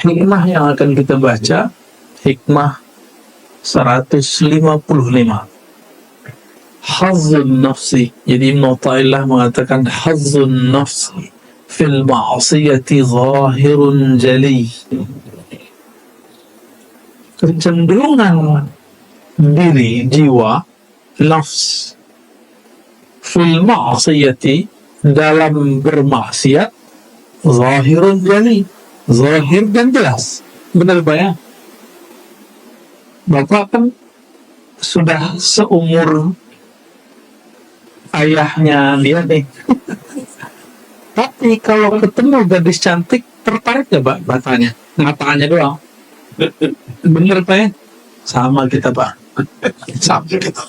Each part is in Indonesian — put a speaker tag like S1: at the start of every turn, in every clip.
S1: Hikmah yang akan kita baca, hikmah 155. Hazzun nafsi. Jadi Ibn Athaillah mengatakan hazzun nafsi fil ma'asiyati zahirun jali. Kecenderungan diri, jiwa, nafs fil ma'asiyati, dalam bermaksiat, zahirun jali, zahir dan jelas. Benar Pak ya? Bapak kan sudah seumur ayahnya dia nih. Tapi kalau ketemu gadis cantik, tertarik gak Pak matanya? Matanya doang. Bener Pak ya? Sama kita Pak. Sama kita.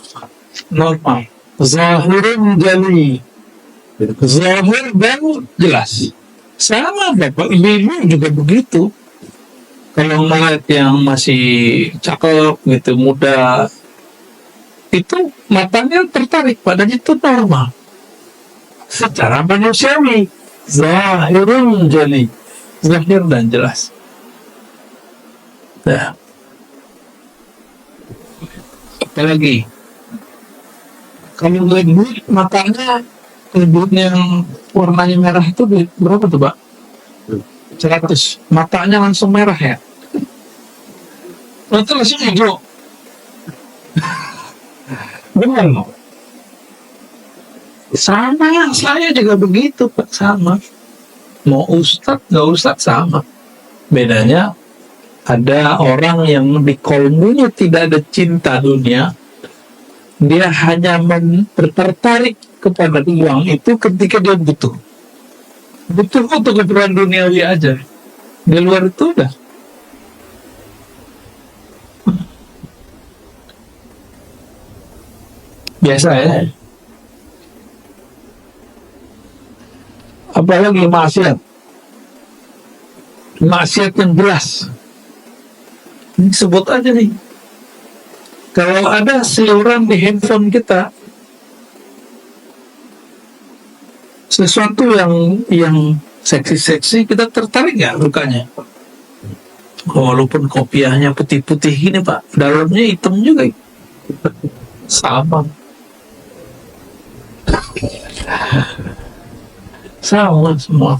S1: Normal. Zahirun jali. Zahir dan jelas. Sama Bapak, ibu juga begitu. Kalau melihat yang masih cakep gitu, muda, itu matanya tertarik, padahal itu normal. Secara manusiawi, zahirun jali, zahir dan jelas. Nah, apalagi kalau duit matanya, duit yang warnanya merah itu berapa tuh Pak? 100. Matanya langsung merah ya. Itu langsung hijau. Benar. Sama, saya juga begitu Pak, sama. Mau ustadz, nggak ustadz sama. Bedanya ada orang yang di kolbunya tidak ada cinta dunia, dia hanya tertarik kepada uang itu ketika dia butuh untuk keperluan duniawi aja. Di luar itu udah biasa ya. Apalagi maksiat yang jelas. Ini sebut aja nih. Kalau ada seliuran di handphone kita, sesuatu yang seksi-seksi, kita tertarik nggak rukanya? Walaupun kopiahnya putih-putih gini Pak, dalamnya hitam juga. Sama. Sama semua.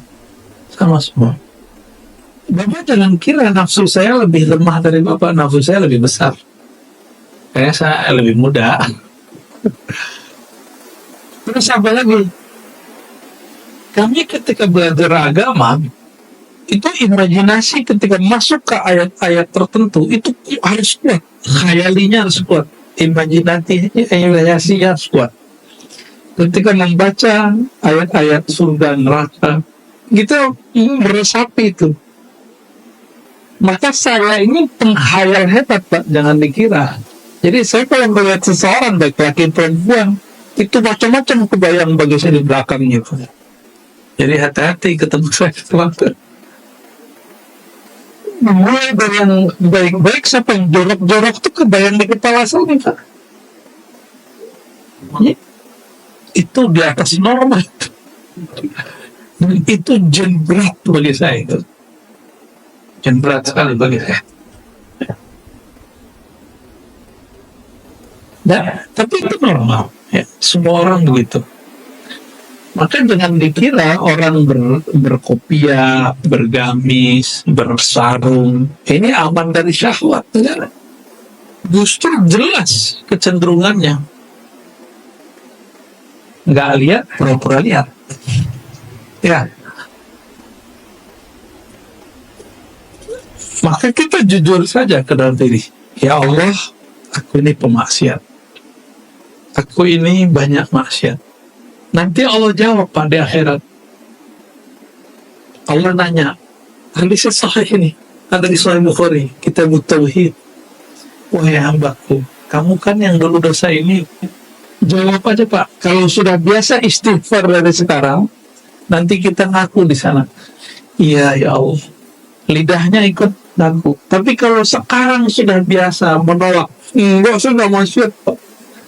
S1: Bapak jangan kira nafsu saya lebih lemah dari Bapak, nafsu saya lebih besar. Kayak saya lebih muda. Terus apa lagi? Kami ketika belajar agama, itu imajinasi ketika masuk ke ayat-ayat tertentu, itu harus kuat. Khayalinya harus kuat. Imajinasinya harus kuat. Ketika membaca ayat-ayat surga neraka, kita meresapi itu. Maka saya ini penghayal hebat Pak, jangan dikira. Jadi saya kalau melihat seseorang, baik laki perempuan, itu macam-macam kebayang bagi saya di belakangnya. Jadi hati-hati ketemu saya waktu. Mulai dari yang baik-baik sampai yang jorok-jorok itu kebayang di kepala saya Pak. Itu di atas normal. Itu jen berat bagi saya itu. Jen berat sekali bagi saya. Nah, tapi itu normal ya. Semua orang begitu. Maka jangan dikira orang berkopiah, bergamis, bersarung ini aman dari syahwat. Ya. Justru jelas kecenderungannya. Nggak lihat, pura-pura lihat. Ya. Maka kita jujur saja ke dalam diri. Ya Allah, aku ini pemaksiat. Aku ini banyak maksiat. Nanti Allah jawab pada akhirat. Allah nanya, hadis sahih ini, ada di Sahih Bukhari, Kitab Tauhid. Wahai hambaku, kamu kan yang dulu dosa ini. Jawab aja Pak, kalau sudah biasa istighfar dari sekarang, nanti kita ngaku di sana. Iya ya Allah, lidahnya ikut ngaku. Tapi kalau sekarang sudah biasa menolak, enggak sudah maksiat Pak.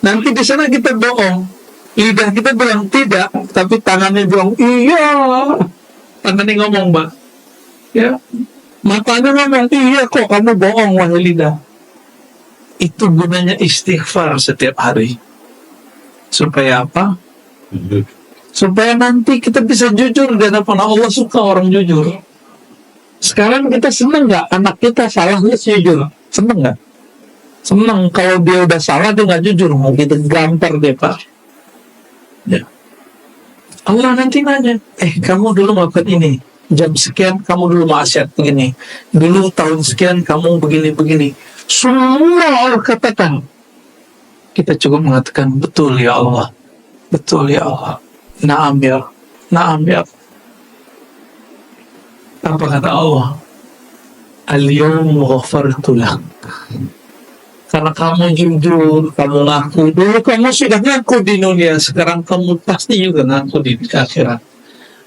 S1: Nanti di sana kita bohong. Lidah kita bilang tidak, tapi tangannya bilang iya. Tangannya ngomong Pak. Ya, Matanya memang, iya kok kamu bohong, wahai lidah. Itu gunanya istighfar setiap hari. Supaya apa? Supaya nanti kita bisa jujur di hadapan Allah. Suka orang jujur. Sekarang kita seneng nggak anak kita salahnya jujur? Seneng nggak? Seneng kalau dia udah salah dia nggak jujur, mau kita gampar deh Pak. Ya. Allah nanti nanya, kamu dulu melakukan ini, jam sekian kamu dulu maksiat begini, dulu tahun sekian kamu begini-begini. Semua Allah katakan. Kita cukup mengatakan betul ya Allah, betul ya Allah. Naam ya, naam ya. Apa kata Allah? Al-yawm ghafartu lak. Karena kamu jujur, kamu ngaku. Dulu kamu sudah ngaku di dunia, sekarang kamu pasti juga ngaku di akhirat.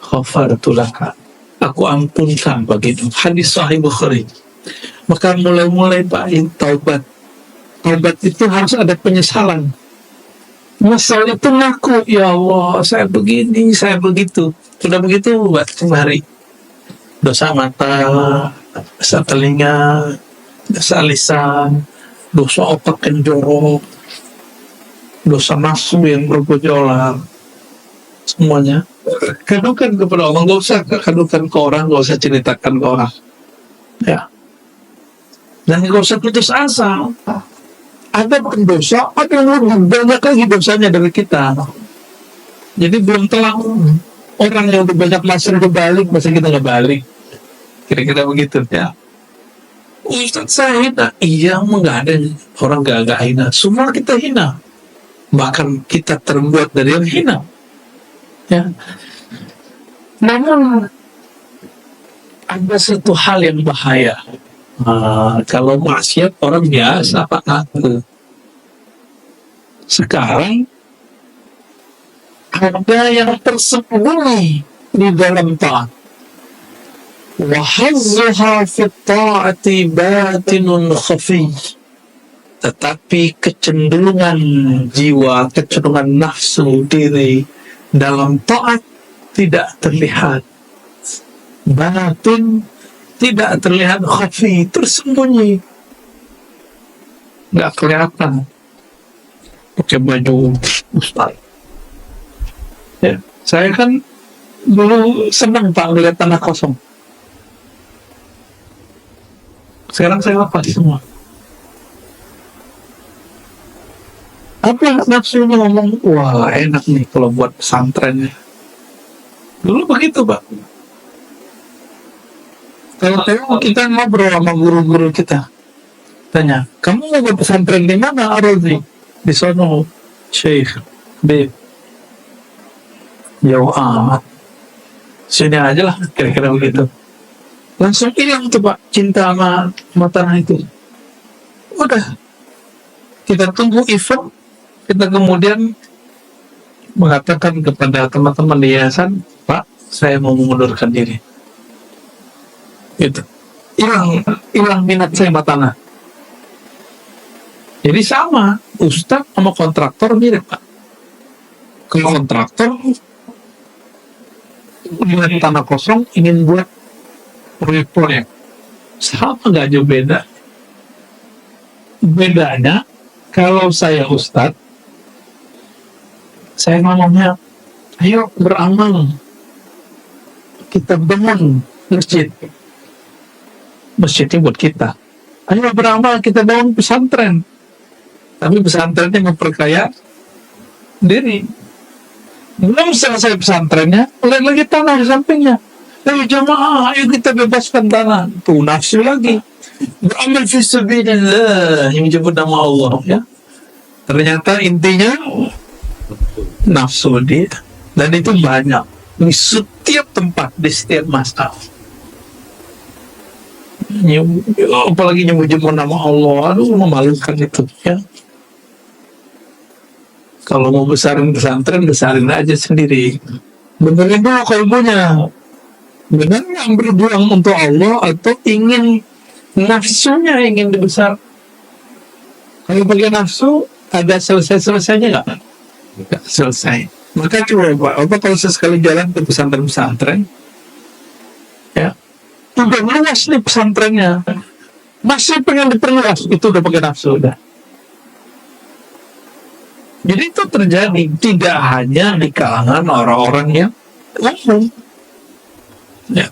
S1: Ghafartu lak. Aku ampunkan bagimu. Hadis Sahih Bukhari. Maka mulai-mulai Pak, taubat. Taubat itu harus ada penyesalan. Masalah itu ngaku, ya Allah, saya begini, saya begitu. Sudah begitu, buat kembali. Dosa mata, dosa telinga, dosa lisan, dosa otak yang jorok, dosa nafsu yang bergejolak, semuanya kadukan kepada Allah. Nggak usah kadukan ke orang, nggak usah ceritakan ke orang, ya. Dan nggak usah putus asa. Ada pendosa, ada yang lebih banyak lagi dosanya dari kita. Jadi belum telah orang yang lebih banyak masuk ke balik, masa kita nggak balik? Kira-kira begitu ya. Ustaz saya hina, iya nggak ada orang nggak hina, semua kita hina, bahkan kita terbuat dari yang hina, ya. Namun ada satu hal yang bahaya. Kalau maksiat orang biasa Pak ngaku. Sekarang ada yang tersembunyi di dalam taat. وَحَظُّهَا فِي الطَّاعَةِ بَاطِنٌ خَفِيٌّ. Tetapi kecenderungan jiwa, kecenderungan nafsu diri dalam taat tidak terlihat. Batin tidak terlihat, khafi, tersembunyi. Nggak kelihatan. Pakai baju ustaz. Ya, saya kan dulu senang Pak melihat tanah kosong. Sekarang saya lepas semua. Apa nafsunya ngomong, wah enak nih kalau buat pesantrennya. Dulu begitu Pak. Kalau kita ngobrol sama guru-guru kita, tanya, kamu mau buat pesantren di mana Arodi? Di sono, Syekh, B. Jauh amat. Sini aja lah, kira-kira begitu. Langsung hilang tuh Pak, cinta sama tanah itu. Udah, kita tunggu event, kita kemudian mengatakan kepada teman-teman di yayasan, Pak, saya mau mengundurkan diri. Gitu. Hilang minat saya sama tanah. Jadi sama, ustaz sama kontraktor mirip Pak. Kalau kontraktor melihat tanah kosong ingin buat proyek-proyek, sama nggak jauh beda. Bedanya kalau saya ustaz, saya ngomongnya, ayo beramal, kita bangun masjid. Masjidnya buat kita. Ayo beramal, kita bangun pesantren. Tapi pesantrennya memperkaya diri. Belum selesai pesantrennya, lihat lagi tanah di sampingnya. Ayo jamaah, ayo kita bebaskan tanah. Tuh nafsu lagi. Beramal fisabilillah, yang menyebut nama Allah, ya. Ternyata intinya nafsu dia. Dan itu banyak di setiap tempat, di setiap masalah. Apalagi nyebut-nyebut nama Allah, aduh memalukan itu, ya. Kalau mau besarin pesantren, besarin aja sendiri. Benerin dulu kalbunya. Benar nggak berjuang untuk Allah atau ingin nafsunya ingin dibesar? Kalau pakai nafsu, ada selesai-selesainya nggak? Nggak selesai. Maka coba Pak, kalau sesekali jalan ke pesantren-pesantren, ya, udah luas nih pesantrennya, masih pengen diperluas, itu udah pakai nafsu udah. Jadi itu terjadi tidak hanya di kalangan orang-orang yang umum. Ya.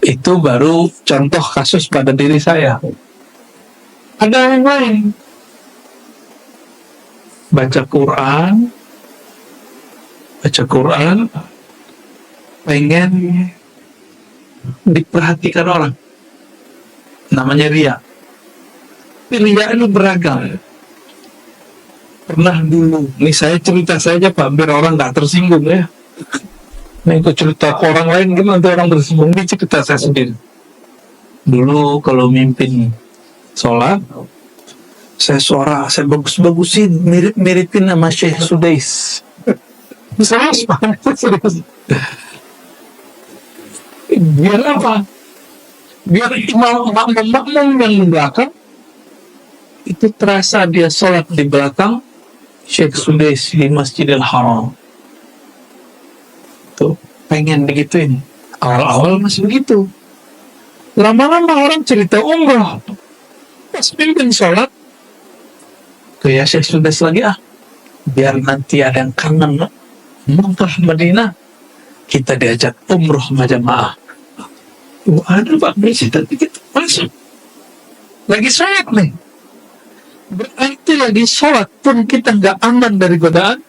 S1: Itu baru contoh kasus pada diri saya. Ada yang lain. Baca Quran, pengen diperhatikan orang. Namanya riya. Riya ini beragam. Pernah dulu, nih saya cerita saja Pak, biar orang nggak tersinggung ya. Nih aku cerita ke orang lain, kan nanti orang tersinggung. Ini cerita saya sendiri. Dulu kalau mimpin sholat, saya bagus-bagusin, mirip-miripin sama Syekh Sudais. Serius Pak, serius. Biar apa? Biar makmum yang di belakang itu terasa dia sholat di belakang Syekh Sudais di Masjidil Haram. Tuh, pengen begituin. Awal-awal masih begitu. Lama-lama orang cerita umrah. Pas pimpin sholat, kayak Syekh Sudais lagi biar nanti ada yang kangen Mekah Madinah, kita diajak umrah majamaah. Ada Pak bercerita dikit masuk. Lagi sholat nih. Berarti lagi sholat pun kita nggak aman dari godaan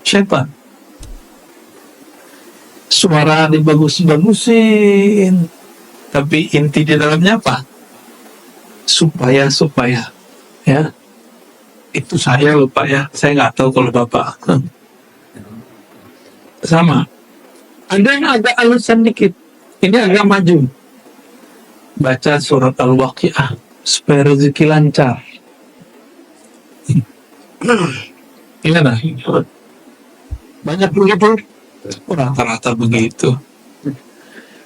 S1: syaitan. Suara dibagus-bagusin, tapi inti di dalamnya apa? Supaya ya itu saya lupa ya, saya nggak tahu kalau Bapak sama. Ada yang agak alusan dikit, ini agak maju. Baca surat Al-Waqiah supaya rezeki lancar. Gimana? Banyak begitu? Rata-rata begitu.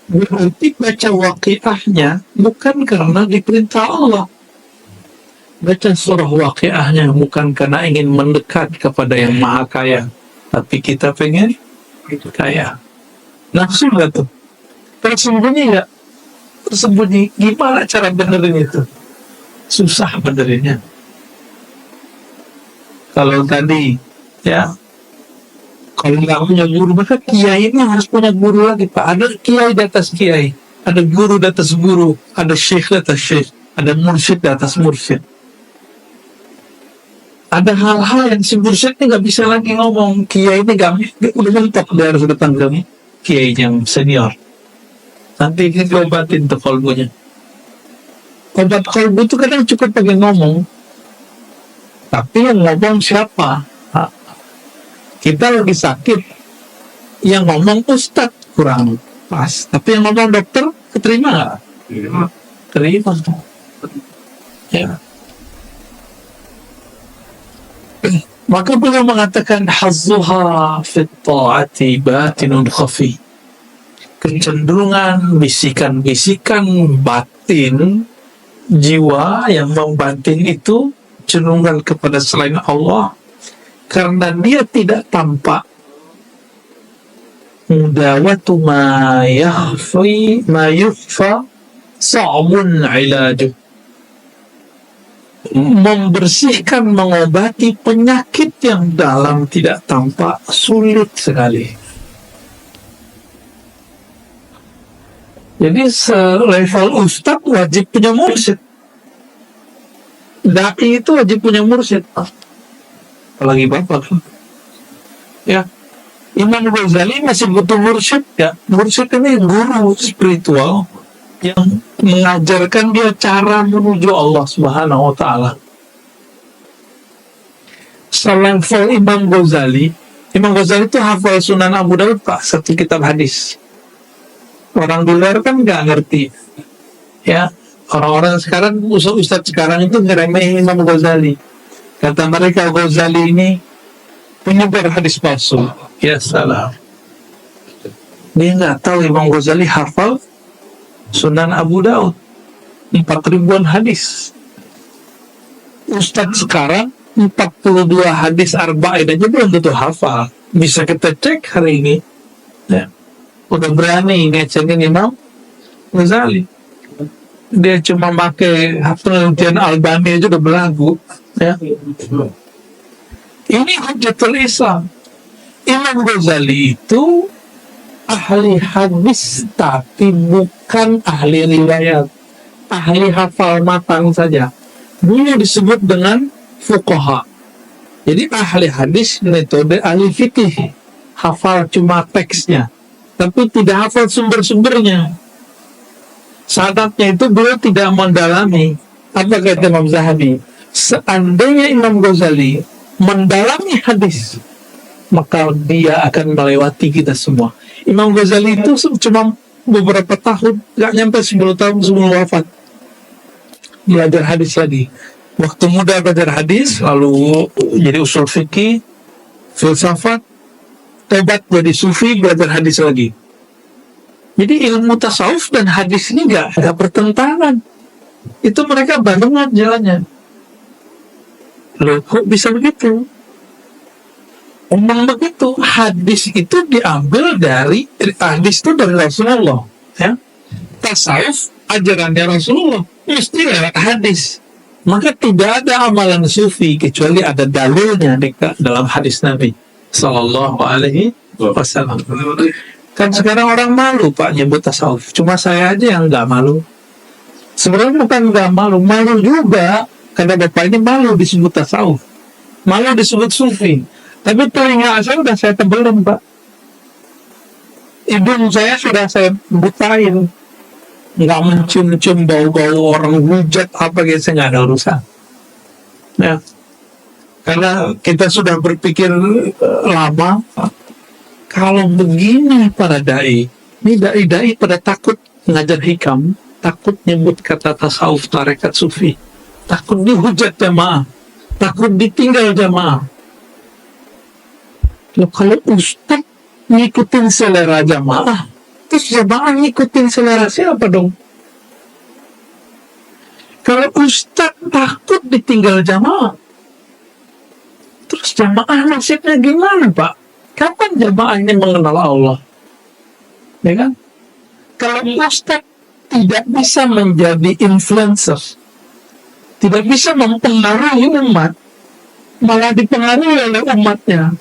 S1: Berarti baca waqiahnya bukan karena diperintah Allah. Baca surah waqiahnya bukan karena ingin mendekat kepada yang maha kaya, tapi kita pengen kaya. Nafsu nggak tuh? Tersembunyi nggak? Tersembunyi. Gimana cara benerin itu? Susah benerinnya. Kalau tadi, ya, kalau nggak punya guru, maka kiai ini harus punya guru lagi, Pak. Ada kiai di atas kiai, ada guru di atas guru, ada syekh di atas syekh, ada mursyid di atas mursyid. Ada hal-hal yang si mursyid ini nggak bisa lagi ngomong, kiai ini udah mentok, dia harus datang ke kiai yang senior. Nanti kita obatin tuh kolbunya. Obat kolbu itu kadang cukup pakai ngomong. Tapi yang ngomong siapa? Kita lagi sakit, yang ngomong ustadz kurang pas. Tapi yang ngomong dokter, keterima nggak? Terima. Ya. Maka beliau mengatakan hazzuha fit ta'ati batinun khafi. Kecenderungan bisikan-bisikan batin jiwa yang membatin itu cenderungan kepada selain Allah karena dia tidak tampak. Mudawatu ma yukhfa sa'bun ilajuh. Membersihkan, mengobati penyakit yang dalam tidak tampak sulit sekali. Jadi selevel ustadz wajib punya mursyid. Dai itu wajib punya mursyid. Apalagi Bapak. Ya. Imam Ghazali masih butuh mursyid ya. Mursyid ini guru spiritual yang mengajarkan dia cara menuju Allah Subhanahu wa taala. Selevel Imam Ghazali itu hafal Sunan Abu Daud Pak, satu kitab hadis. Orang di luar kan nggak ngerti. Ya, orang-orang sekarang, ustaz sekarang itu ngeremehin Imam Ghazali. Kata mereka Ghazali ini penyebar hadis palsu. Ya salah. Dia nggak tahu Imam Ghazali hafal Sunan Abu Daud 4.000-an hadis. Ustaz sekarang 42 hadis arba'in aja belum tentu hafal. Bisa kita cek hari ini. Ya. udah berani ngecengin Imam Ghazali. Dia cuma pakai penelitian Albani aja udah belagu. Ya. Ini Hujjatul Islam. Imam Ghazali itu ahli hadis tapi bukan ahli riwayat, ahli hafal matang saja. Dulu disebut dengan fuqaha. Jadi ahli hadis metode ahli fikih, hafal cuma teksnya, tapi tidak hafal sumber-sumbernya. Syaratnya itu beliau tidak mendalami. Apa kata Imam Zahabi? Seandainya Imam Ghazali mendalami hadis, maka dia akan melewati kita semua. Imam Ghazali itu cuma beberapa tahun, gak nyampe 10 tahun sebelum wafat, belajar hadis lagi. Waktu muda belajar hadis, lalu jadi usul fikih, filsafat, tobat jadi sufi, belajar hadis lagi. Jadi ilmu tasawuf dan hadis ini gak bertentangan. Itu mereka barengan jalannya. Loh, kok bisa begitu? Emang begitu. Hadis itu diambil dari hadis itu dari Rasulullah. Ya? Tasawuf ajarannya Rasulullah mesti lewat hadis. Maka tidak ada amalan sufi kecuali ada dalilnya dalam hadis Nabi Sallallahu Alaihi Wasallam. Kan sekarang orang malu Pak nyebut tasawuf. Cuma saya aja yang nggak malu. Sebenarnya bukan nggak malu, malu juga karena Bapak ini malu disebut tasawuf, malu disebut sufi. Tapi telinga saya udah saya tebelin Pak, hidung saya sudah saya butain, nggak mencium-cium bau-bau orang hujat apa gitu, saya nggak ada urusan. Ya, karena kita sudah berpikir lama. Kalau begini para dai, ini dai-dai pada takut ngajar hikam, takut nyebut kata tasawuf, tarekat sufi, takut dihujat jamaah, takut ditinggal jamaah. Loh, kalau ustaz ngikutin selera jamaah, terus jamaah ngikutin selera siapa dong? Kalau ustaz takut ditinggal jamaah, terus jamaah nasibnya gimana Pak? Kapan jamaah ini mengenal Allah? Ya kan? Kalau ustaz tidak bisa menjadi influencer, tidak bisa mempengaruhi umat, malah dipengaruhi oleh umatnya,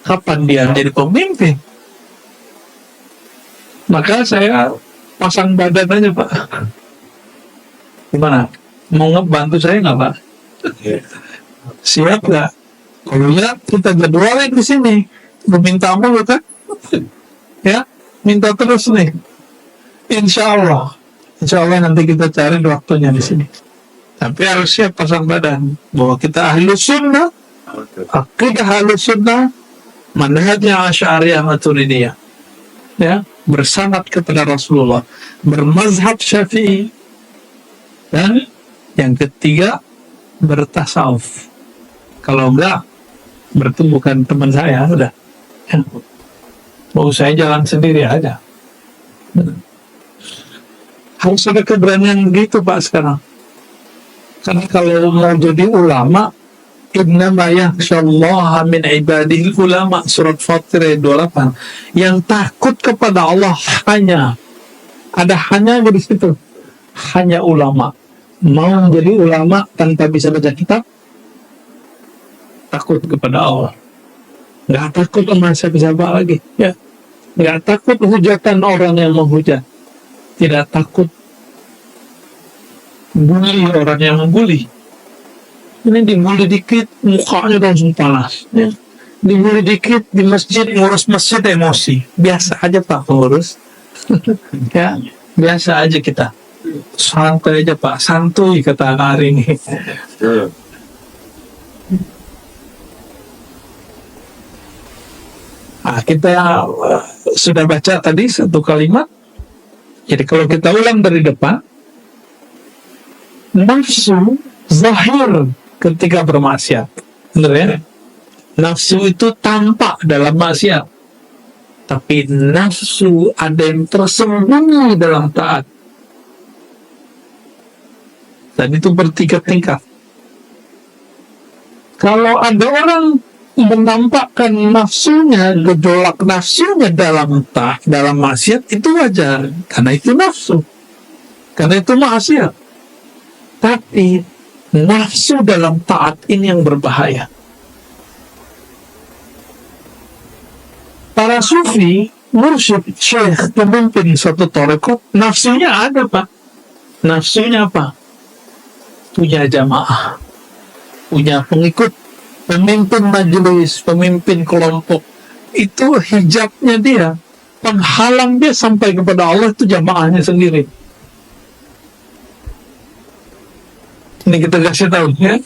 S1: kapan dia jadi pemimpin? Maka saya pasang badan aja Pak. Gimana? Mau ngebantu saya nggak Pak? Siap nggak? Kalau ya kita jadwalin di sini. Minta mulu kan? Ya, minta terus nih. Insya Allah nanti kita cari waktunya di sini. Tapi harus siap pasang badan bahwa kita ahlu sunnah, akidah ahlu sunnah, manhajnya Asy'ariyah Maturidiyah. Ya, bersanad kepada Rasulullah, bermazhab Syafi'i, dan yang ketiga bertasawuf. Kalau enggak, berarti bukan teman saya, udah. Ya. Mau saya jalan sendiri aja. Harus ada keberanian gitu Pak sekarang. Karena kalau mau jadi ulama, innama yakhsyallaha min ibadihi ulama, surat Fatir ayat 28. Yang takut kepada Allah hanya di situ. Hanya ulama. Mau menjadi ulama tanpa bisa baca kitab, takut kepada Allah. Nggak takut sama siapa-siapa lagi, ya. Nggak takut hujatan orang yang menghujat. Tidak takut bully orang yang membuli. Ini dibully dikit, mukanya langsung panas. Ya. Dibully dikit di masjid, ngurus masjid emosi. Biasa aja Pak ngurus. Ya, biasa aja kita. Santai aja Pak, santuy kata anak hari ini. Nah, kita sudah baca tadi satu kalimat. Jadi kalau kita ulang dari depan, nafsu zahir ketika bermaksiat, benar ya? Nafsu itu tampak dalam maksiat, tapi nafsu ada yang tersembunyi dalam taat. Dan itu bertingkat-tingkat. Kalau ada orang menampakkan nafsunya, gejolak nafsunya dalam maksiat itu wajar, karena itu nafsu, karena itu maksiat. Tapi nafsu dalam taat ini yang berbahaya. Para sufi, mursyid, syekh, pemimpin suatu tarekat, nafsunya ada, Pak. Nafsunya apa? Punya jamaah, punya pengikut, pemimpin majelis, pemimpin kelompok. Itu hijabnya dia, penghalang dia sampai kepada Allah itu jamaahnya sendiri. Ini kita kasih tahu ya.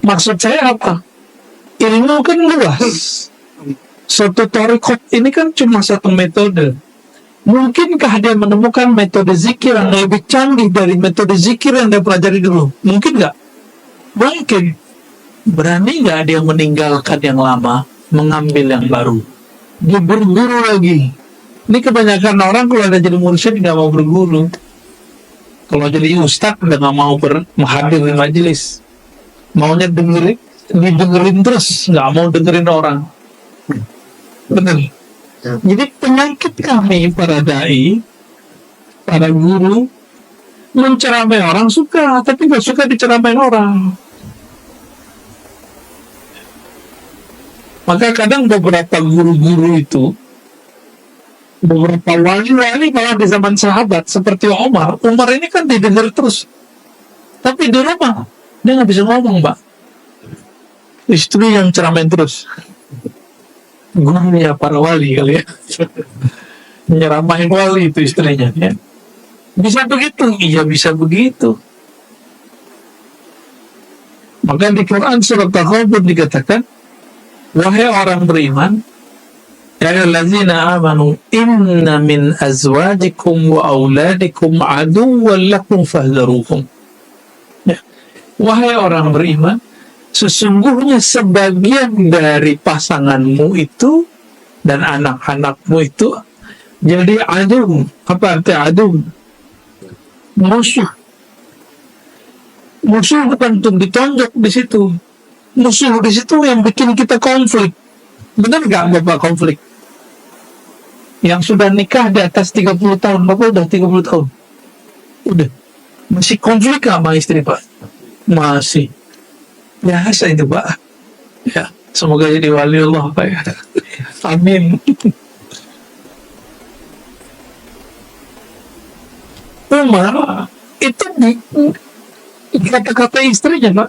S1: Maksud saya apa? Ilmu kan luas. Suatu tarekat ini kan cuma satu metode. Mungkinkah dia menemukan metode zikir yang lebih canggih dari metode zikir yang dia pelajari dulu? Mungkin nggak? Mungkin. Berani nggak dia meninggalkan yang lama, mengambil yang baru? Dia berguru lagi. Ini kebanyakan orang kalau ada jadi mursyid nggak mau berguru. Kalau jadi ustadz udah nggak mau menghadiri majelis. Maunya didengerin terus, nggak mau dengerin orang. Benar. Jadi penyakit kami para dai, para guru, menceramai orang suka, tapi nggak suka diceramai orang. Maka kadang beberapa guru-guru itu, beberapa wali-wali malah di zaman sahabat seperti Umar ini kan didengar terus, tapi di rumah dia nggak bisa ngomong, Pak. Istri yang ceramain terus. Gurunya para wali kali ya. Nyeramain wali itu istrinya ya. Bisa begitu? Iya bisa begitu. Maka di Quran surat Al-Ghafir dikatakan, wahai orang beriman, ya ayyuhallazina amanu inna min azwajikum wa auladikum aduwwan lakum fahdharuhum. Ya. Wahai orang beriman, sesungguhnya sebagian dari pasanganmu itu dan anak-anakmu itu jadi adu. Apa arti adu? Musuh. Musuh bukan untuk ditonjok di situ. Musuh di situ yang bikin kita konflik. Benar nggak Bapak konflik? Yang sudah nikah di atas 30 tahun, Bapak udah 30 tahun. Udah. Masih konflik nggak sama istri, Pak? Masih. Biasa itu, Pak. Ya, semoga jadi wali Allah, Pak. Ya. Amin. Umar itu kata-kata istrinya, Pak.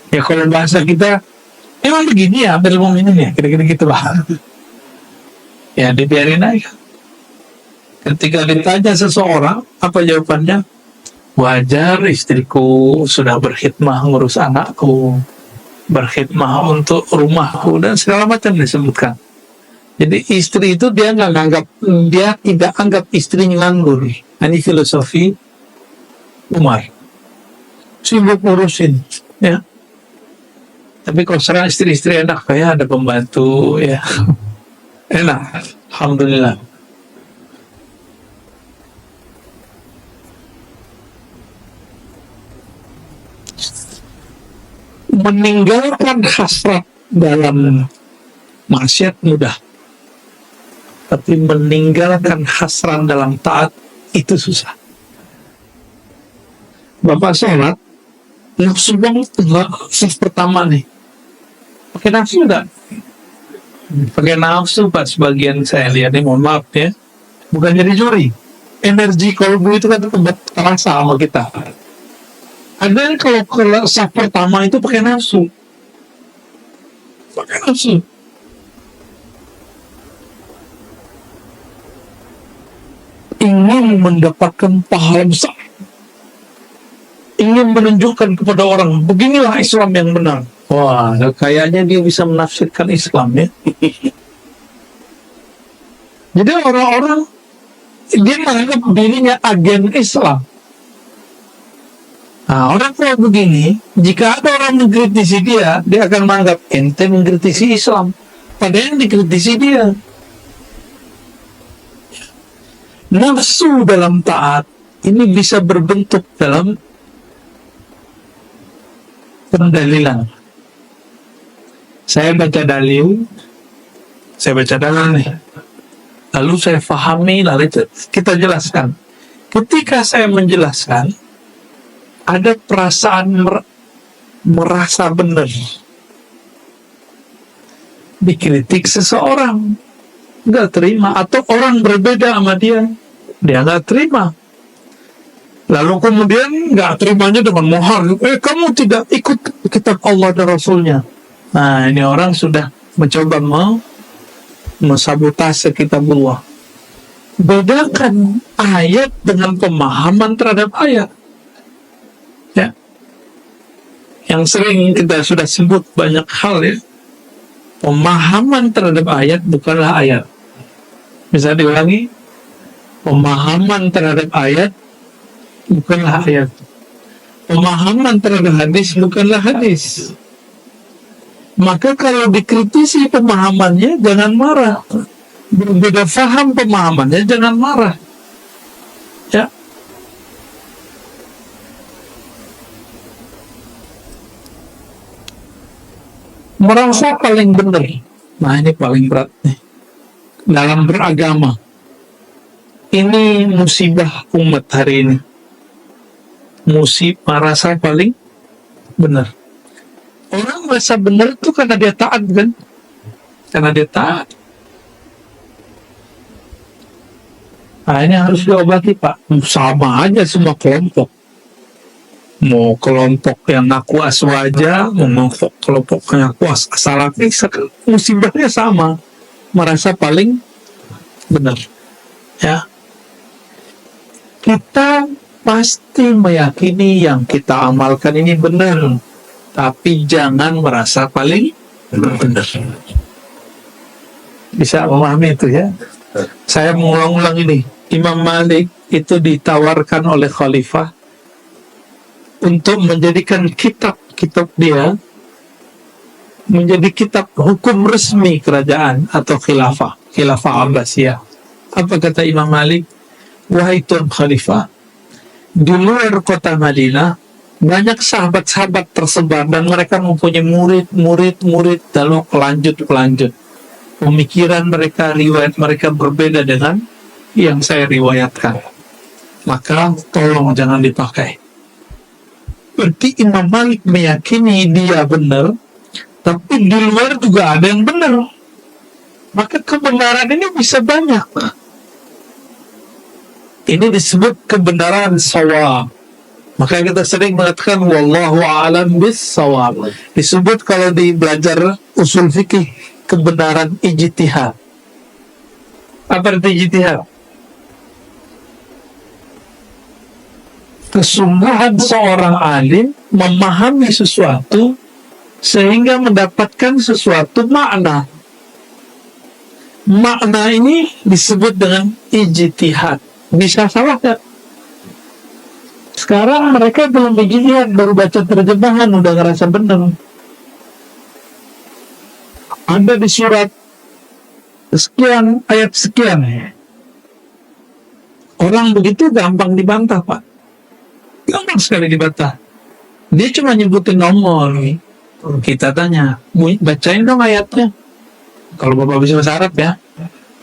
S1: Ya kalau bahasa kita emang begini ya, ambil ngomongin ya, kira-kira gitu lah. Ya dibiarin aja. Ketika ditanya seseorang, apa jawabannya? Wajar istriku sudah berkhidmah ngurus anakku, berkhidmah untuk rumahku, dan segala macam disebutkan. Jadi istri itu dia tidak anggap istrinya nganggur. Ini filosofi Umar. Sibuk ngurusin, ya. Tapi kalau sekarang istri-istri enak, kayak ada pembantu, ya. Enak, alhamdulillah. Meninggalkan hasrat dalam maksiat mudah, tapi meninggalkan hasrat dalam taat itu susah. Bapak sholat, nafsu banget, saf pertama nih, pakai nafsu enggak? Pakai nafsu, Pak. Sebagian saya lihat ini, mohon maaf ya, bukan jadi curi. Energi kolbu itu kan terasa sama kita. Ada yang kalau saf pertama itu pakai nafsu. Pakai nafsu. Ingin mendapatkan pahala besar. Ingin menunjukkan kepada orang, beginilah Islam yang benar. Wah, kayaknya dia bisa menafsirkan Islam ya. Jadi orang-orang, dia menganggap dirinya agen Islam. Nah, orang tua begini, jika ada orang mengkritisi dia akan menganggap ente mengkritisi Islam. Padahal yang dikritisi dia. Nafsu dalam taat ini bisa berbentuk dalam pendalilan. Saya baca dalil nih. Lalu saya fahami, lalu kita jelaskan. Ketika saya menjelaskan, ada perasaan merasa benar. Dikritik seseorang, nggak terima. Atau orang berbeda sama dia nggak terima. Lalu kemudian nggak terimanya dengan mohon, kamu tidak ikut kitab Allah dan Rasulnya. Nah, ini orang sudah mencoba mensabotase kitabullah. Bedakan ayat dengan pemahaman terhadap ayat. Ya. Yang sering kita sudah sebut banyak hal ya. Pemahaman terhadap ayat bukanlah ayat. Bisa diulangi? Pemahaman terhadap ayat bukanlah ayat. Pemahaman terhadap hadis bukanlah hadis. Maka kalau dikritisi pemahamannya, jangan marah. Berbeda faham pemahamannya, jangan marah. Ya. Merasa paling benar. Nah, ini paling berat nih. Dalam beragama. Ini musibah umat hari ini. Merasa paling benar. Orang merasa benar itu karena dia taat, kan? Karena dia taat. Nah, ini harus diobati, Pak. Sama aja semua kelompok. Mau kelompok yang ngaku aswaja, mau kelompok yang ngaku salafi, musibahnya sama. Merasa paling benar. Ya. Kita pasti meyakini yang kita amalkan ini benar. Tapi jangan merasa paling benar. Bisa memahami itu ya. Saya mengulang-ulang ini. Imam Malik itu ditawarkan oleh khalifah untuk menjadikan kitab dia menjadi kitab hukum resmi kerajaan atau khilafah Abbasiyah. Apa kata Imam Malik? Wahai Tuan Khalifah, di luar kota Madinah banyak sahabat-sahabat tersebar dan mereka mempunyai murid, lalu pelanjut. Pemikiran mereka, riwayat mereka berbeda dengan yang saya riwayatkan. Maka tolong jangan dipakai. Berarti Imam Malik meyakini dia benar, tapi di luar juga ada yang benar. Maka kebenaran ini bisa banyak. Ini disebut kebenaran shawab. Maka kita sering mengatakan wallahu a'lam bis-shawab. Disebut kalau di belajar usul fikih kebenaran ijtihad. Apa itu ijtihad? Kesungguhan seorang alim memahami sesuatu sehingga mendapatkan sesuatu makna. Makna ini disebut dengan ijtihad. Bisa salah ya? Sekarang mereka belum ijtihad, baru baca terjemahan udah ngerasa benar. Ada di surat sekian, ayat sekian. Orang begitu gampang dibantah, Pak. Gampang sekali dibantah. Dia cuma nyebutin nomor. Kita tanya, bacain dong ayatnya. Kalau Bapak bisa bahasa Arab ya,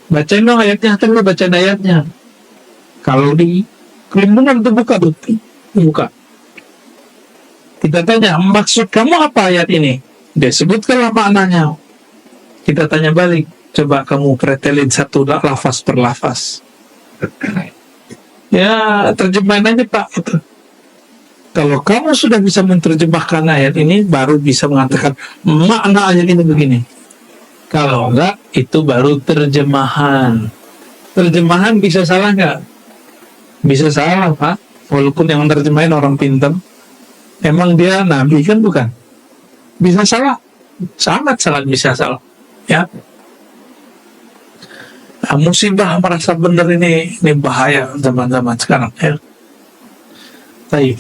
S1: bacain dong ayatnya. Atau bacain ayatnya. Kalau di Kelimbungan itu buka. Kita tanya, maksud kamu apa ayat ini? Dia sebutkanlah maknanya. Kita tanya balik, coba kamu pretelin satu lafaz per lafaz. Ya, terjemahin aja Pak. Gitu. Kalau kamu sudah bisa menerjemahkan ayat ini, baru bisa mengatakan makna ayat ini begini. Kalau enggak, itu baru terjemahan. Terjemahan bisa salah enggak? Bisa salah, Pak. Walaupun yang menerjemahin orang pintar. Emang dia nabi kan bukan? Bisa salah. Sangat bisa salah. Ya. Nah, musibah merasa benar ini bahaya zaman-zaman sekarang. Ya. Baik.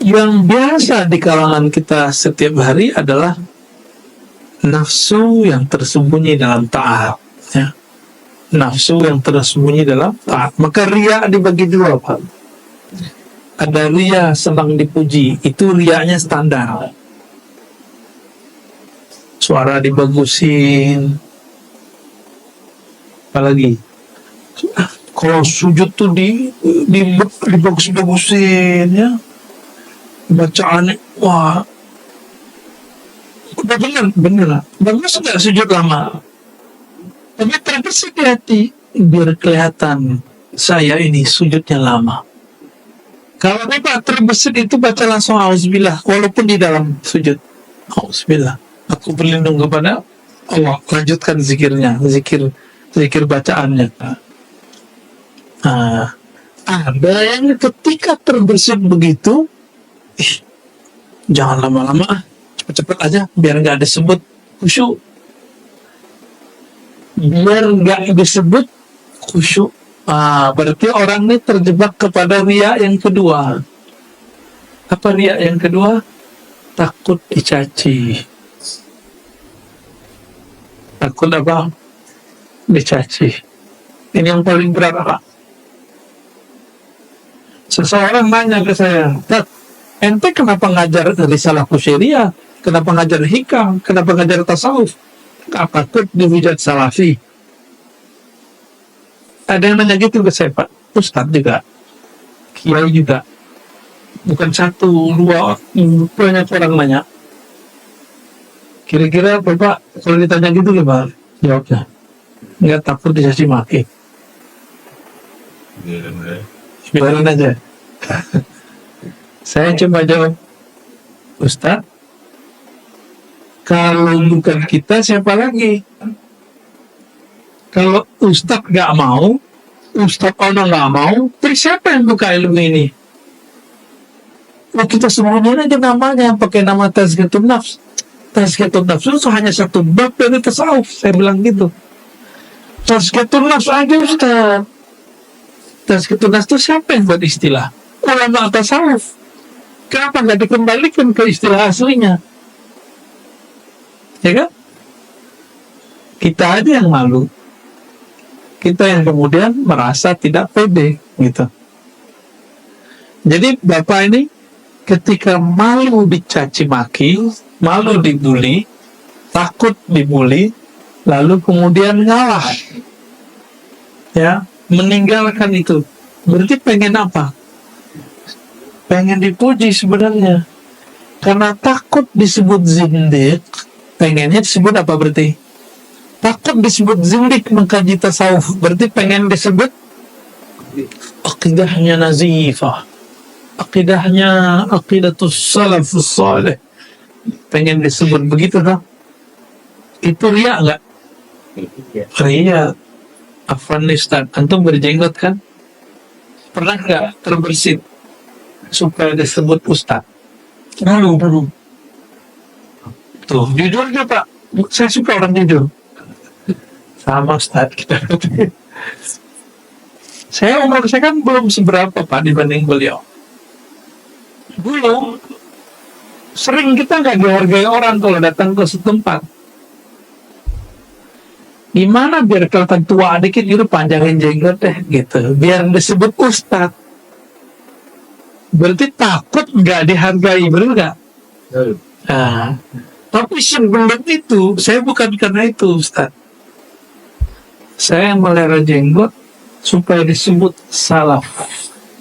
S1: Yang biasa di kalangan kita setiap hari adalah nafsu yang tersembunyi dalam taat. Ya. Nafsu yang tersembunyi dalam taat. Maka riya dibagi dua, Pak. Ada ria senang dipuji, itu riaknya standar. Suara dibagusin, apalagi kalau sujud tuh dibagus-bagusin ya, bacaannya wah udah bener bagus nggak sujud lama, tapi terbesit di hati biar kelihatan saya ini sujudnya lama. Kalau tidak terbesit itu baca langsung auzubillah walaupun di dalam sujud. Auzubillah, aku berlindung kepada Allah. Lanjutkan zikirnya, zikir bacaannya. Ada yang ketika terbesit begitu, jangan lama-lama, cepet-cepet aja biar nggak disebut khusyuk. Biar nggak disebut khusyuk. Berarti orang ini terjebak kepada riya yang kedua. Apa riya yang kedua? Takut dicaci. Takut apa? Dicaci. Ini yang paling berat, Pak. Seseorang nanya ke saya, ente kenapa ngajar risalah Kusyairiyah? Kenapa ngajar hikam? Kenapa ngajar tasawuf? Apa takut dihujat salafi? Ada yang nanya gitu ke saya, Pak. Ustadz juga, kiai juga. Bukan satu, dua, banyak orang nanya. Kira-kira Bapak kalau ditanya gitu gimana? Jawabnya, nggak takut dicaci maki. Biarin aja. Saya coba jawab, Ustadz, kalau bukan kita siapa lagi? Kalau Ustadz nggak mau, Ustadz Ono nggak mau, terus siapa yang buka ilmu ini? Kita semuanya aja namanya pakai nama Tazkiyatun Nafs. Tazkiyatun Nafs itu hanya satu bab dari tasawuf. Saya bilang gitu. Tazkiyatun Nafs aja Ustaz. Tazkiyatun Nafs itu siapa yang buat istilah? Ulama tasawuf. Kenapa nggak dikembalikan ke istilah aslinya? Ya kan? Kita aja yang malu. Kita yang kemudian merasa tidak pede gitu. Jadi Bapak ini ketika malu dicaci maki, malu dibully, takut dibully, lalu kemudian ngalah, ya, meninggalkan itu. Berarti pengen apa? Pengen dipuji sebenarnya. Karena takut disebut zindik, pengennya disebut apa berarti? Takut disebut zindik mengkaji tasawuf, berarti pengen disebut akidahnya nazifah, akidahnya aqidatus salafus salih, pengen disebut begitu dong. Itu riya nggak? Riya. Afghanistan, antum berjenggot kan? Pernah nggak terbersit supaya disebut ustaz? Belum. Tuh, jujurnya Pak, saya suka orang jujur. Sama Ustaz kita. Umur saya kan belum seberapa Pak dibanding beliau. Belum. Sering kita nggak dihargai orang kalau datang ke setempat. Gimana biar kelihatan tua dikit gitu, panjangin jenggot deh gitu. Biar disebut Ustaz. Berarti takut nggak dihargai, benar nggak? Nah, tapi sebelum itu, saya bukan karena itu Ustaz. Saya melihara jenggot supaya disebut salaf.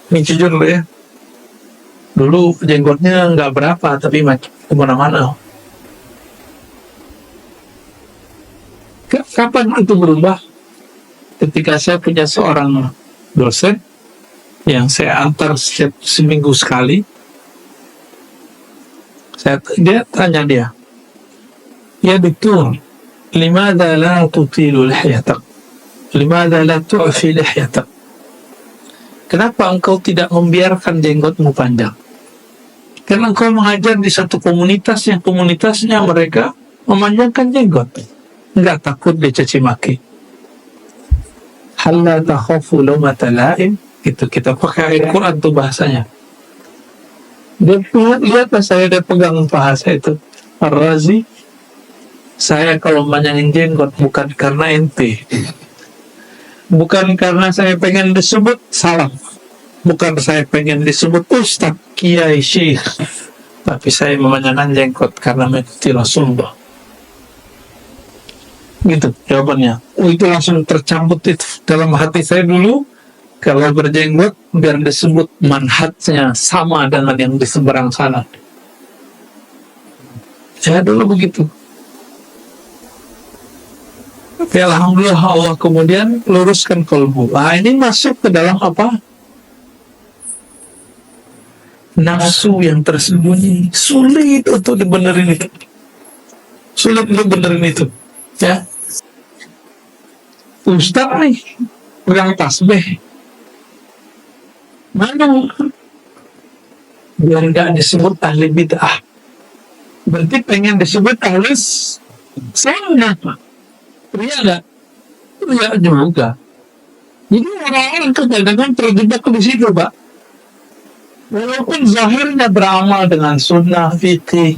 S1: Ini jujur loh ya. Dulu jenggotnya nggak berapa, tapi kemana-mana. Kapan itu berubah? Ketika saya punya seorang dosen yang saya antar setiap seminggu sekali. Dia tanya ya betul, limadha la tutilu lihyatak? Limadha la tu'fi lihyatak? Kenapa engkau tidak membiarkan jenggotmu panjang? Karena engkau mengajar di satu komunitas yang komunitasnya mereka memanjangkan jenggot. Enggak takut dicaci maki. Hal la takhafu lawmata la'im. Itu kita pakai ayat Quran tuh bahasanya. Dan lihatlah saya dia pegang bahasa itu. Ar-Razi, saya kalau manjangin jenggot bukan karena ente. Bukan karena saya pengen disebut salaf. Bukan saya pengen disebut Ustaz, Kiai, Syekh, tapi saya memanjangkan jenggot karena mengikuti Rasulullah. Gitu jawabannya. Oh, itu langsung tercambut itu dalam hati saya dulu. Kalau berjenggot biar disebut manhajnya sama dengan yang di seberang sana. Saya dulu begitu. Tapi alhamdulillah Allah kemudian luruskan kolbu. Nah, ini masuk ke dalam apa? Nafsu yang tersembunyi. Sulit untuk dibenerin itu. Sulit untuk benerin itu. Ya. Ustaz nih pegang tasbih. Mana? Biar nggak disebut ahli bid'ah. Berarti pengen disebut ahli sunnah. Pria nggak? Pria juga. Jadi orang-orang kadang-kadang terjebak di situ, Pak. Walaupun zahirnya beramal dengan sunnah, fikih,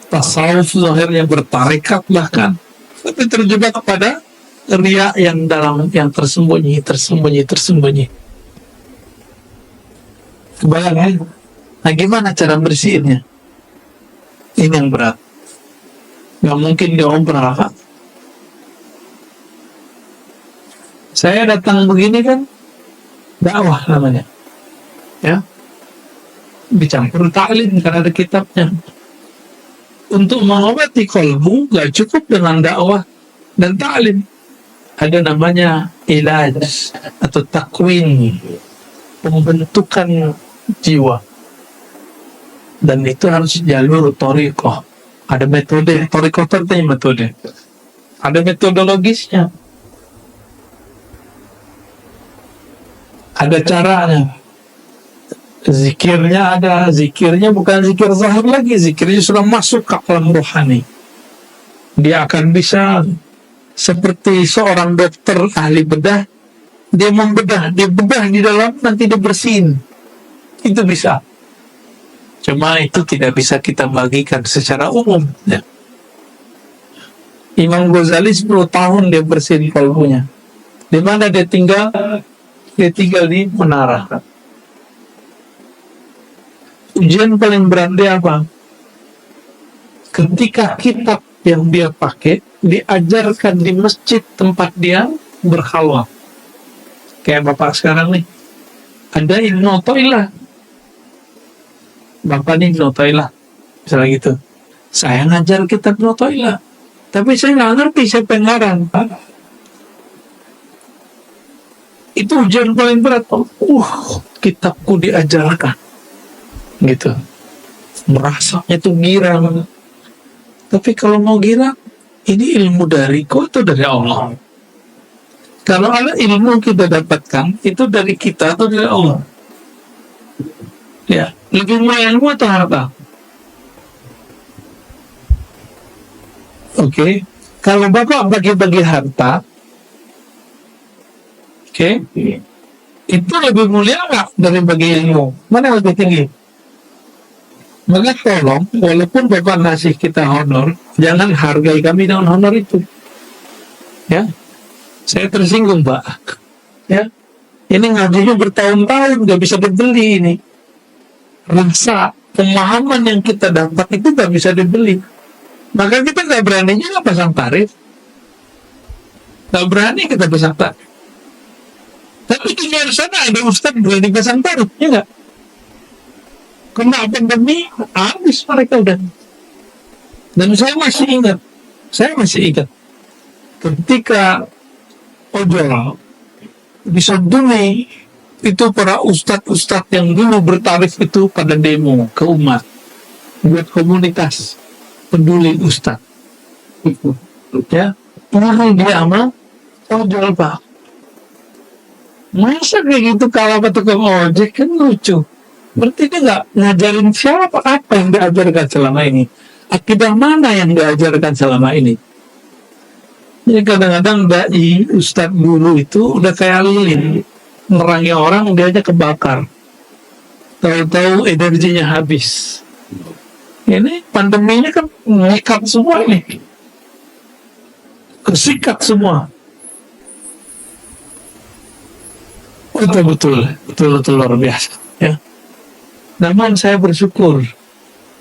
S1: tasawuf, zahirnya bertarekat bahkan, tapi terjebak kepada riya yang dalam, yang tersembunyi. Kebayang ya? Nah, gimana cara bersihinnya? Ini yang berat. Nggak mungkin diobrol, Pak. Saya datang begini kan, dakwah namanya. Ya, dicampur ta'lim karena ada kitabnya. Untuk mengobati kolbu gak cukup dengan dakwah dan ta'lim. Ada namanya ilaj atau takwin, pembentukan jiwa. Dan itu harus jalur thariqah. Ada metode, thariqah itu artinya metode. Ada metodologisnya. Ada caranya. Zikirnya ada, zikirnya bukan zikir zahir lagi, zikirnya sudah masuk ke alam rohani. Dia akan bisa seperti seorang dokter ahli bedah, dia membedah, dia bedah di dalam, nanti dia bersihin. Itu bisa. Cuma itu tidak bisa kita bagikan secara umum. Ya. Imam Ghazali 10 tahun dia bersihin kalbunya. Di mana dia tinggal? Dia tinggal di menara. Ujian paling berat dia apa? Ketika kitab yang dia pakai diajarkan di masjid tempat dia berkhalwat. Kayak bapak sekarang nih. Ada Ibnu Athaillah. Bapak nih Ibnu Athaillah. Misalnya gitu. Saya ngajar kitab Ibnu Athaillah. Tapi saya nggak ngerti siapa yang ngarang. Itu ujian paling berat. Kitabku diajarkan. Gitu. Merasanya tuh girang. Tapi kalau mau girang, ini ilmu dariku atau dari Allah? Kalau ada ilmu kita dapatkan, itu dari kita atau dari Allah? Ya, lebih mulia ilmu atau harta? Oke. Kalau Bapak bagi-bagi harta, oke, itu lebih mulia nggak dari bagi ilmu? Mana yang lebih tinggi? Maka tolong, walaupun Bapak ngasih kita honor, jangan hargai kami dengan honor itu. Ya, saya tersinggung, Pak. Ya, ini ngajinya bertahun-tahun nggak bisa dibeli ini. Rasa pemahaman yang kita dapat itu nggak bisa dibeli. Maka kita nggak berani juga pasang tarif. Nggak berani kita pasang tarif. Tapi di luar sana ada ustaz berani pasang tarif, ya nggak? Kena pandemi, habis mereka udah. Dan saya masih ingat, ketika ojol bisa demi itu para ustadz yang dulu bertarif itu pada demo ke umat, buat komunitas peduli ustadz. Ya, orang dia sama ojol, Pak. Masa kayak gitu kalau tukang ojek, kan lucu. Berarti dia nggak ngajarin siapa, apa yang diajarkan selama ini, akidah mana yang diajarkan selama ini. Jadi kadang-kadang dai ustadz dulu itu udah kayak lilin, merangi orang dia aja kebakar, tahu-tahu energinya habis. Ini pandeminya kan mengikat semua nih, kesikat semua. Betul luar biasa. Ya. Namun saya bersyukur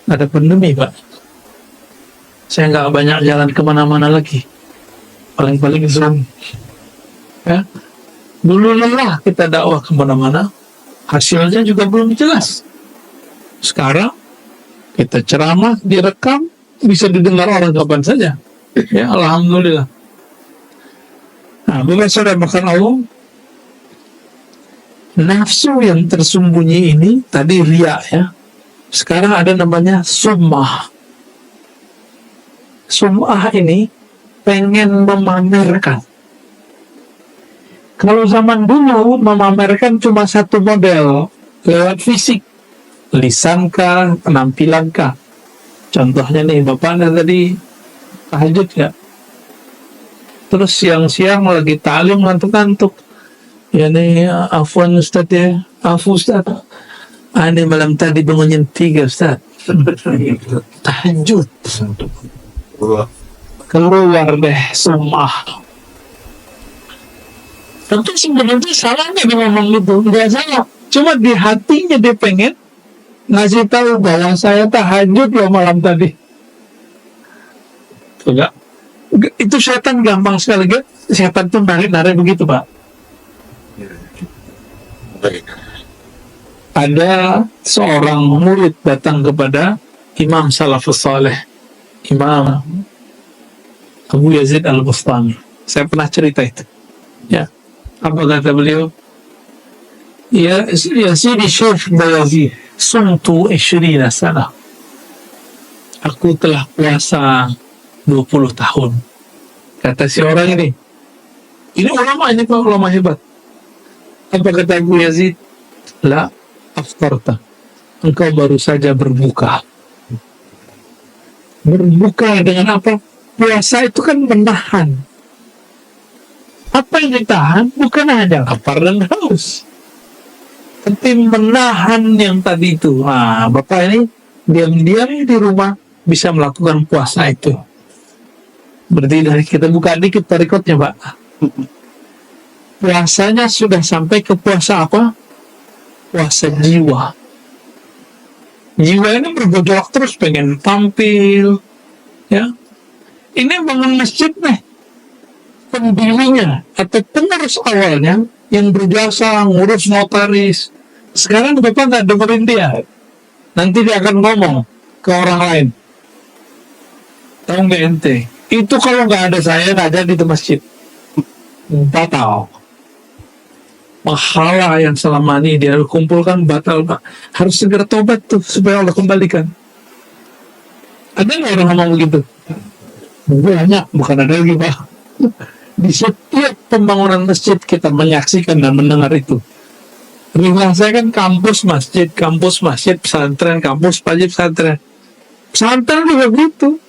S1: ada pandemi, Pak. Saya nggak banyak jalan kemana-mana lagi. Paling-paling Zoom. Ya. Dulu lelah kita dakwah kemana-mana. Hasilnya juga belum jelas. Sekarang kita ceramah, direkam, bisa didengar orang kapan saja. Ya, alhamdulillah. Nah, bila sudah makan Allah, nafsu yang tersembunyi ini tadi riya ya. Sekarang ada namanya sum'ah. Sum'ah ini pengen memamerkan. Kalau zaman dulu memamerkan cuma satu model lewat fisik, lisankah, penampilankah. Contohnya nih, bapaknya tadi tahajud ya. Terus siang-siang lagi ta'lim ngantuk-ngantuk. Ya nih, afwan Ustaz ya. Afu Ustaz. Ini malam tadi bangun jam 3 Ustaz. Tahajud. Keluar deh sum'ah. Tentu sebenarnya salahnya dia ngomong gitu. Nggak salah. Cuma di hatinya dia pengen ngasih tahu bahwa saya tahajud loh malam tadi. Enggak. Itu setan gampang sekali. Setan tuh narik-narik begitu, Pak. Ada seorang murid datang kepada Imam Salafus Saleh, Imam Abu Yazid Al-Bustami. Saya pernah cerita itu. Ya. Apa kata beliau? Ya Sidi Syekh Bayazid, sumtu 20 sana. Aku telah puasa 20 tahun. Kata si orang ini. Ini Pak, ulama hebat. Apa kata Abu Yazid? La aftarta. Engkau baru saja berbuka. Berbuka dengan apa? Puasa itu kan menahan. Apa yang ditahan? Bukan hanya lapar dan haus, tapi menahan yang tadi itu. Nah, Bapak ini diam-diam di rumah bisa melakukan puasa itu. Berarti dari kita buka dikit tarikotnya, Pak. Puasanya sudah sampai ke puasa apa? Puasa jiwa. Jiwa ini bergejolak terus, pengen tampil. Ya, ini bangun masjid nih. Pendirinya atau pengurus awalnya yang berjasa ngurus notaris. Sekarang Bapak nggak dengerin dia. Nanti dia akan ngomong ke orang lain. Tahu nggak ente? Itu kalau nggak ada saya nggak jadi di masjid. Batal. Pahala yang selama ini dia kumpulkan batal, Pak. Harus segera tobat tuh supaya Allah kembalikan. Ada nggak orang ngomong begitu? Banyak, bukan ada lagi, Pak. Di setiap pembangunan masjid kita menyaksikan dan mendengar itu. Rumah saya kan kampus masjid, pesantren, kampus pajib pesantren. Pesantren juga begitu.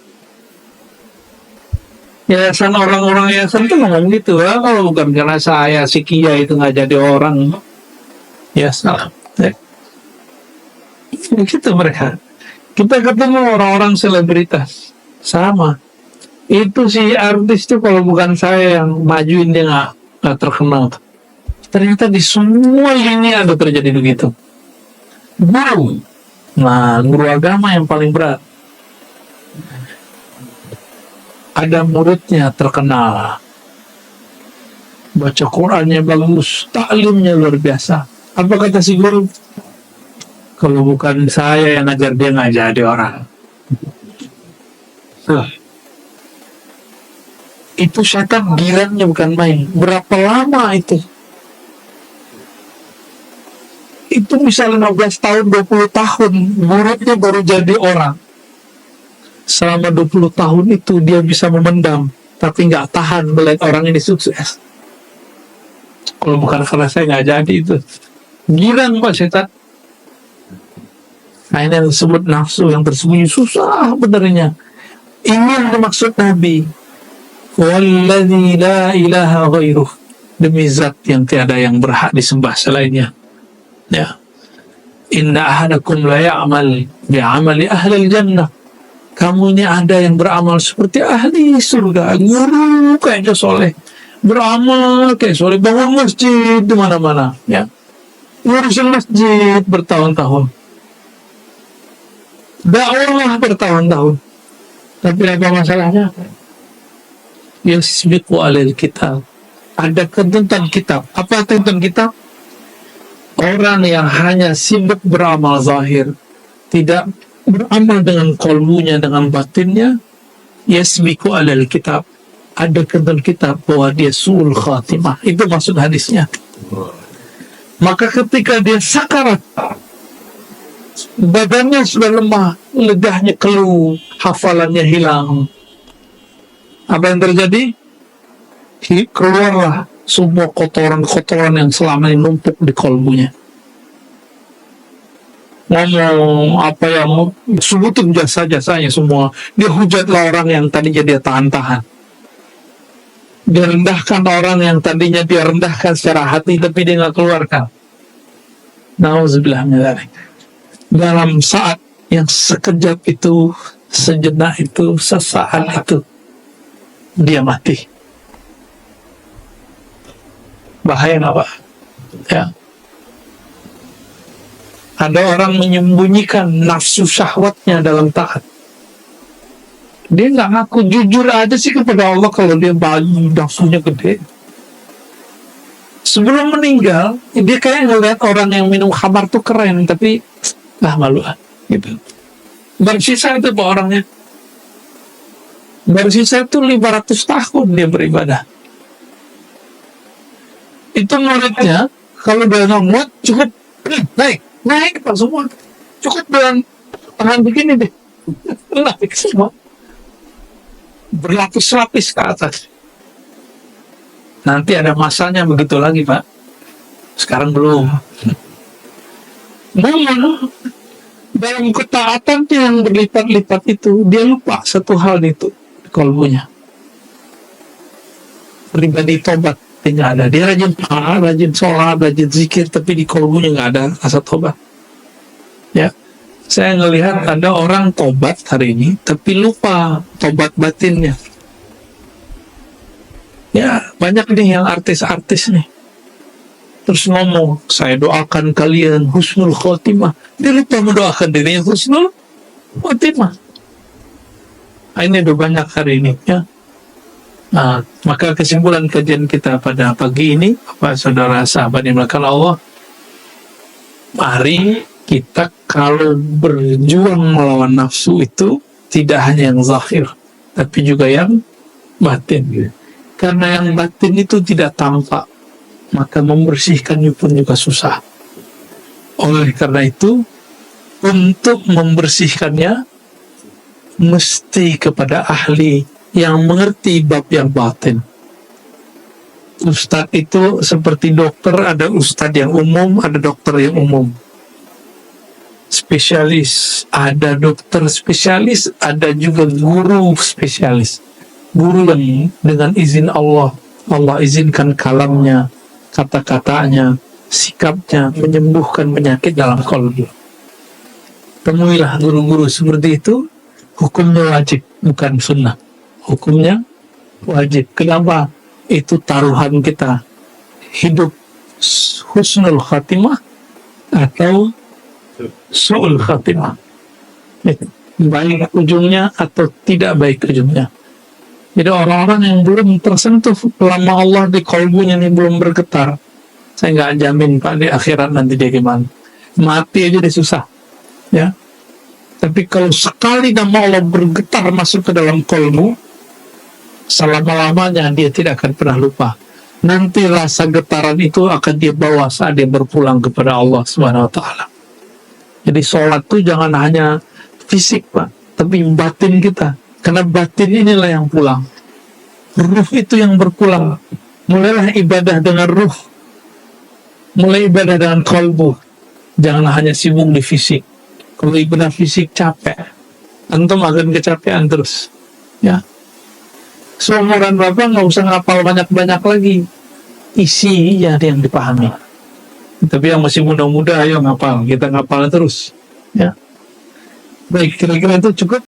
S1: Yayasan orang-orang yayasan itu ngomong gitu. Kalau bukan karena saya si Kia itu nggak jadi orang, ya salah. Gitu mereka. Kita ketemu orang-orang selebritas, sama. Itu si artis itu kalau bukan saya yang majuin dia nggak terkenal. Ternyata di semua ini ada terjadi begitu. Guru, nah guru agama yang paling berat. Ada muridnya terkenal, baca Qurannya bagus, taklimnya luar biasa. Apa kata si guru? Kalau bukan saya yang ngajar dia nggak jadi orang. Itu setan gilanya bukan main. Berapa lama itu? Itu bisa 15 tahun, 20 tahun. Muridnya baru jadi orang. Selama 20 tahun itu dia bisa memendam. Tapi nggak tahan melihat orang ini sukses. Kalau bukan karena saya nggak jadi itu. Girang Pak setan. Nah ini yang disebut nafsu yang tersembunyi. Susah benarnya. Ini yang dimaksud Nabi. Walladzi la ilaha ghairuh, demi zat yang tiada yang berhak disembah selainnya. Ya. Inna ahadakum la ya'mal bi'amali ahli jannah. Kamu ini ada yang beramal seperti ahli surga, guru kayaknya soleh, beramal kayak soleh, bangun masjid di mana-mana, ya, ngurusin masjid bertahun-tahun, dakwah bertahun-tahun, tapi apa masalahnya? Yasbiqu alal kitab, ada ketentuan kitab. Apa ketentuan kitab? Orang yang hanya sibuk beramal zahir, tidak beramal dengan kolbunya, dengan batinnya, yasbiqu alal kitab, ada ketentuan kitab bahwa dia su'ul khatimah. Itu maksud hadisnya. Maka ketika dia sakarat, badannya sudah lemah, lidahnya keluh, hafalannya hilang, apa yang terjadi? Keluarlah semua kotoran-kotoran yang selama ini numpuk di kolbunya. Ngomong apa yang sebutin jasa-jasanya semua. Dia hujatlah orang yang tadinya dia tahan-tahan. Dia rendahkan orang yang tadinya dia rendahkan secara hati tapi dia nggak keluarkan. Nauzubillah min dzalik. Dalam saat yang sekejap itu, sejenak itu, sesaat itu, dia mati. Bahaya nggak, Pak? Ya. Ada orang menyembunyikan nafsu syahwatnya dalam taat. Dia nggak ngaku, jujur aja sih kepada Allah kalau dia bayi nafsunya gede. Sebelum meninggal, dia kayak ngeliat orang yang minum khamar tuh keren, tapi malu gitu. Bersisa itu Pak orangnya. Bersisa itu 500 tahun dia beribadah. Itu muridnya, kalau dia ngomong cukup naik Pak semua. Cukup dengan tangan begini deh. Naik semua. Berlapis-lapis ke atas. Nanti ada masanya begitu lagi Pak. Sekarang belum. Namun dalam ketaatan yang berlipat-lipat itu, dia lupa satu hal itu di kolbunya. Pribadi tobat tidak ada. Dia rajin sholat, rajin zikir, tapi di kolbunya nggak ada rasa tobat. Ya, saya ngelihat ada orang tobat hari ini, tapi lupa tobat batinnya. Ya, banyak nih yang artis-artis nih. Terus ngomong, saya doakan kalian husnul khotimah. Dia lupa mendoakan dirinya husnul khotimah. Nah, ini udah banyak hari ini, ya. Nah, maka kesimpulan kajian kita pada pagi ini, Bapak Saudara sahabat yang dimuliakan Allah, mari kita kalau berjuang melawan nafsu itu tidak hanya yang zahir, tapi juga yang batin. Karena yang batin itu tidak tampak, maka membersihkannya pun juga susah. Oleh karena itu, untuk membersihkannya mesti kepada ahli yang mengerti bab yang batin. Ustadz itu seperti dokter, ada ustadz yang umum, ada dokter yang umum. Spesialis, ada dokter spesialis, ada juga guru spesialis. Guru yang dengan izin Allah, Allah izinkan kalamnya, kata-katanya, sikapnya menyembuhkan penyakit dalam qalbi. Temuilah guru-guru seperti itu, hukumnya wajib, bukan sunnah. Hukumnya wajib. Kenapa? Itu taruhan kita. Hidup husnul khatimah atau su'ul khatimah. Baik ujungnya atau tidak baik ujungnya. Jadi orang-orang yang belum tersentuh lama Allah di kolbunya ini belum bergetar, saya nggak jamin Pak di akhirat nanti dia gimana. Mati aja dia susah, ya. Tapi kalau sekali nama Allah bergetar masuk ke dalam kolbu, selama-lamanya dia tidak akan pernah lupa. Nanti rasa getaran itu akan dia bawa saat dia berpulang kepada Allah Subhanahu wa Ta'ala. Jadi sholat itu jangan hanya fisik Pak, tapi batin kita. Karena batin inilah yang pulang. Ruh itu yang berpulang. Mulailah ibadah dengan ruh. Mulai ibadah dengan kolbu. Janganlah hanya sibuk di fisik. Kalau ibadah fisik capek, antum akan kecapean terus. Ya. Seumuran Bapak nggak usah ngapal banyak-banyak lagi. Isi ya yang dipahami. Tapi yang masih muda-muda ayo ngapal. Kita ngapal terus. Ya. Baik, kira-kira itu cukup.